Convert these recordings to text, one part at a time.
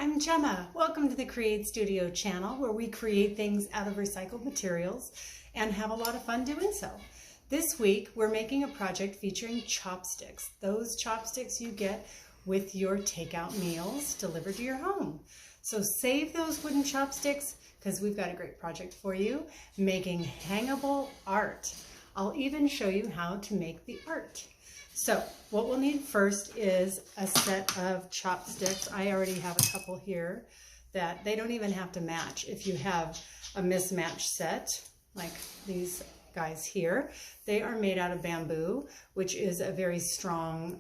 I'm Jemma. Welcome to the Create Studio channel where we create things out of recycled materials and have a lot of fun doing so. This week we're making a project featuring chopsticks. Those chopsticks you get with your takeout meals delivered to your home. So save those wooden chopsticks because we've got a great project for you, making hangable art. I'll even show you how to make the art. So what we'll need first is a set of chopsticks. I already have a couple here that they don't even have to match. If you have a mismatched set, like these guys here, they are made out of bamboo, which is a very strong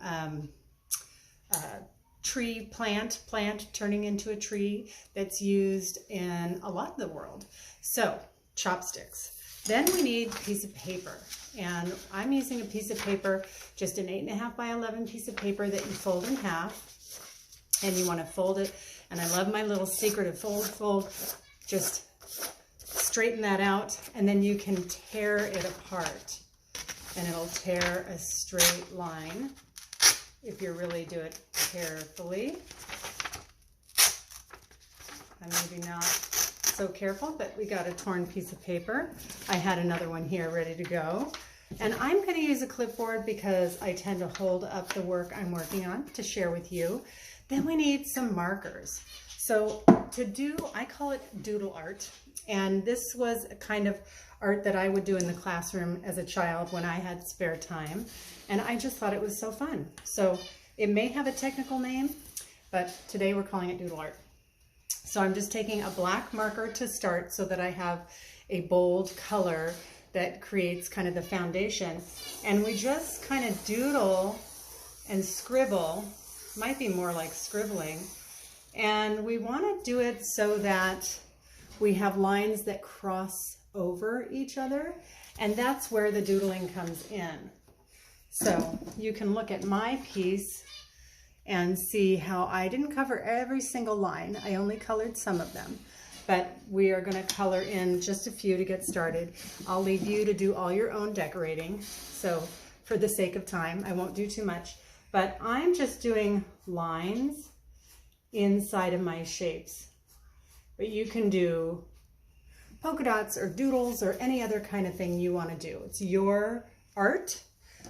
tree plant turning into a tree that's used in a lot of the world. So chopsticks. Then we need a piece of paper, and I'm using a piece of paper, just an 8.5 by 11 piece of paper that you fold in half, and you want to fold it. And I love my little secret of fold, just straighten that out, and then you can tear it apart, and it'll tear a straight line if you really do it carefully. I'm maybe not so careful, but we got a torn piece of paper. I had another one here ready to go. And I'm going to use a clipboard because I tend to hold up the work I'm working on to share with you. Then we need some markers. So to do, I call it doodle art. And this was a kind of art that I would do in the classroom as a child when I had spare time. And I just thought it was so fun. So it may have a technical name, but today we're calling it doodle art. So I'm just taking a black marker to start so that I have a bold color that creates kind of the foundation. And we just kind of doodle and scribble, might be more like scribbling. And we want to do it so that we have lines that cross over each other. And that's where the doodling comes in. So you can look at my piece and see how I didn't cover every single line. I only colored some of them, but we are going to color in just a few to get started. I'll leave you to do all your own decorating. So for the sake of time, I won't do too much, but I'm just doing lines inside of my shapes. But you can do polka dots or doodles or any other kind of thing you want to do. It's your art.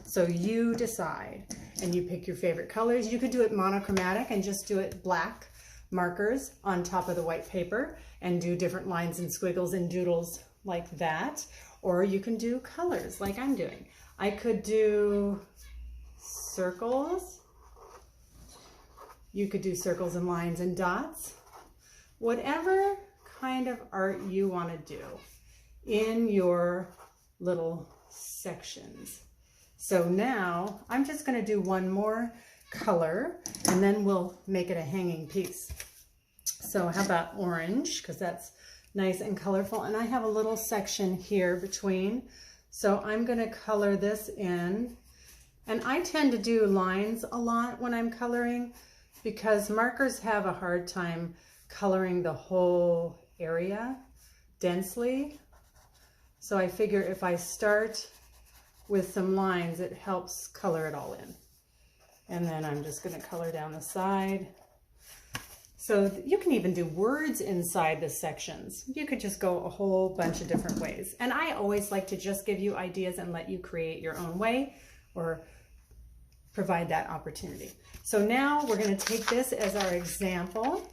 So you decide, and you pick your favorite colors. You could do it monochromatic and just do it black markers on top of the white paper and do different lines and squiggles and doodles like that. Or you can do colors like I'm doing. I could do circles. You could do circles and lines and dots. Whatever kind of art you want to do in your little sections. So now I'm just going to do one more color and then we'll make it a hanging piece. So how about orange, because that's nice and colorful. And I have a little section here between. So I'm going to color this in. And I tend to do lines a lot when I'm coloring because markers have a hard time coloring the whole area densely. So I figure if I start with some lines, it helps color it all in. And then I'm just going to color down the side. So you can even do words inside the sections. You could just go a whole bunch of different ways. And I always like to just give you ideas and let you create your own way or provide that opportunity. So now we're going to take this as our example.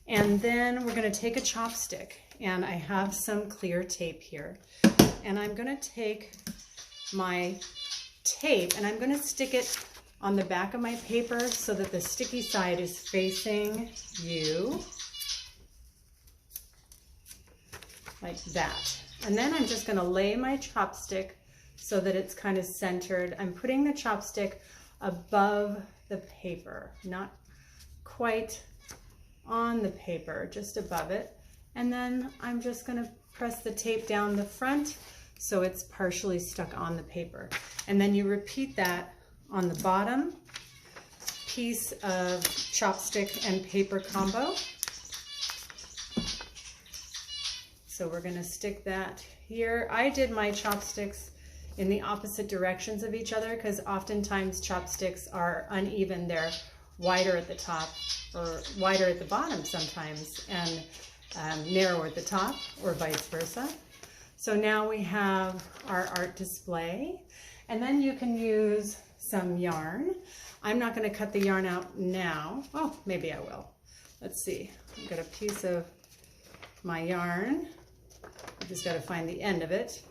And then we're going to take a chopstick. And I have some clear tape here. And I'm going to take my tape and I'm going to stick it on the back of my paper so that the sticky side is facing you, like that. And then I'm just going to lay my chopstick so that it's kind of centered. I'm putting the chopstick above the paper, not quite on the paper, just above it. And then I'm just going to press the tape down the front so it's partially stuck on the paper. And then you repeat that on the bottom piece of chopstick and paper combo. So we're going to stick that here. I did my chopsticks in the opposite directions of each other because oftentimes chopsticks are uneven. They're wider at the top or wider at the bottom sometimes, and narrower at the top, or vice versa. So now we have our art display, and then you can use some yarn. I'm not going to cut the yarn out now. Oh, maybe I will. Let's see. I've got a piece of my yarn. I just got to find the end of it.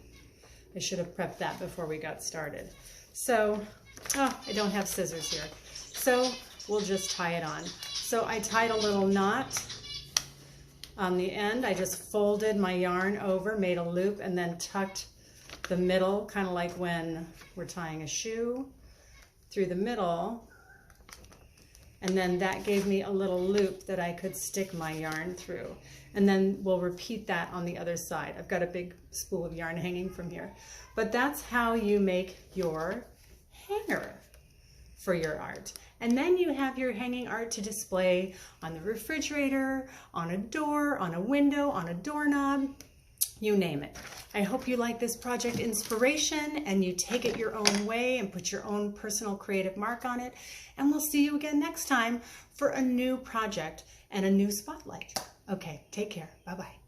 I should have prepped that before we got started. So, oh, I don't have scissors here. So we'll just tie it on. So I tied a little knot on the end. I just folded my yarn over, made a loop, and then tucked the middle, kind of like when we're tying a shoe, through the middle. And then that gave me a little loop that I could stick my yarn through. And then we'll repeat that on the other side. I've got a big spool of yarn hanging from here. But that's how you make your hanger for your art. And then you have your hanging art to display on the refrigerator, on a door, on a window, on a doorknob, you name it. I hope you like this project inspiration and you take it your own way and put your own personal creative mark on it. And we'll see you again next time for a new project and a new spotlight. Okay, take care. Bye-bye.